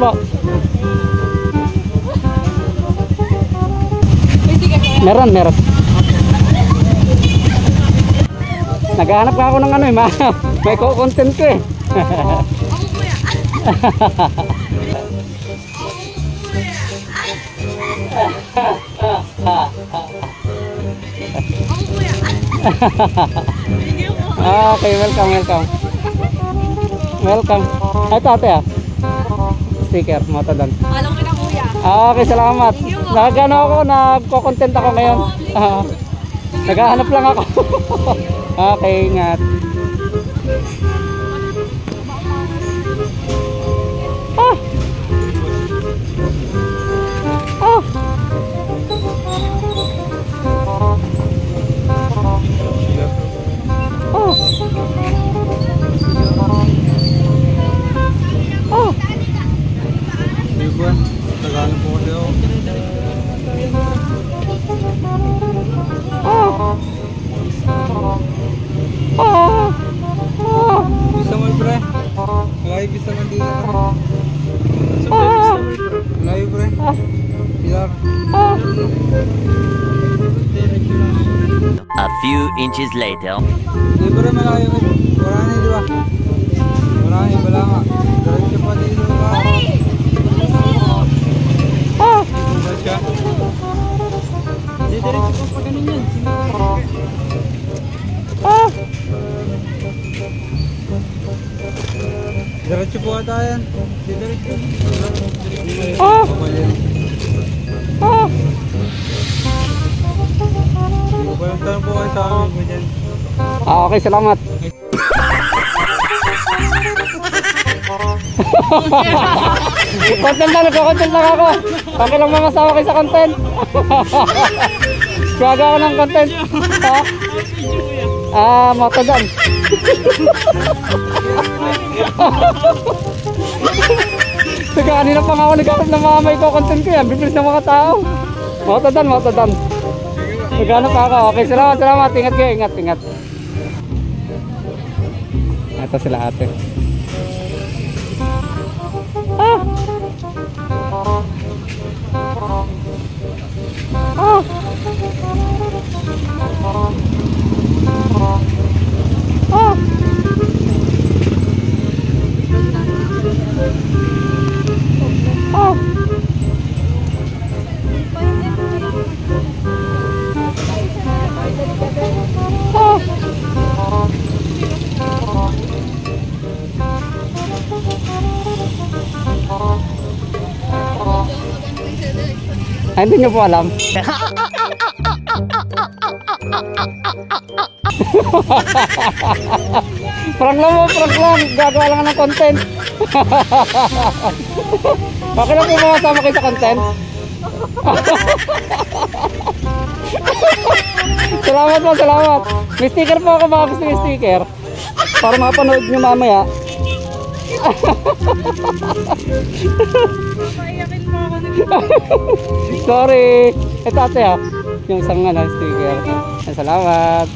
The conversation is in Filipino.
po. Meron. Naghahanap ka ako ng ano eh, may content ko eh. Okay, welcome. Ito ate ah. Sticker, matadan. Alam ko na kuya. Okay, salamat. Nagano ako, nagko-content ako ngayon. Naghahanap lang ako. Okay, ingat. Bisa mo pre? Malayo bisa man din ako. Malayo pre? Pilar. A few inches later. Di pre malayo eh. Marami di ba? Marami bala nga. Diretso pa dito ka. Diba siya? Di diretso pa ganun yan. Diretso po ata yan. Diretso. Walang tanong po kayo sa amin mo dyan. Okay, salamat. Content lang ako. Paki lang mamasama kayo sa content. Gaga ako ng content. Matadan. Saka kanina pa nga ako nagkakap na mamay ko content ko yan. Bibilis ng mga tao. Matadan. Naghanap pa ako. Okay, salamat. Ingat kayo, ingat. Ito sila ate. Hindi nyo po alam. Prank lang. Gagawa lang ng content. Okay lang po mga sama kayo sa content. Salamat. May sticker po ako, baka gusto yung sticker. Para mapanood nyo mamaya. Maiyakin mo ako ng Sorry. Ito ate ha. Yung isang sticker. Salamat.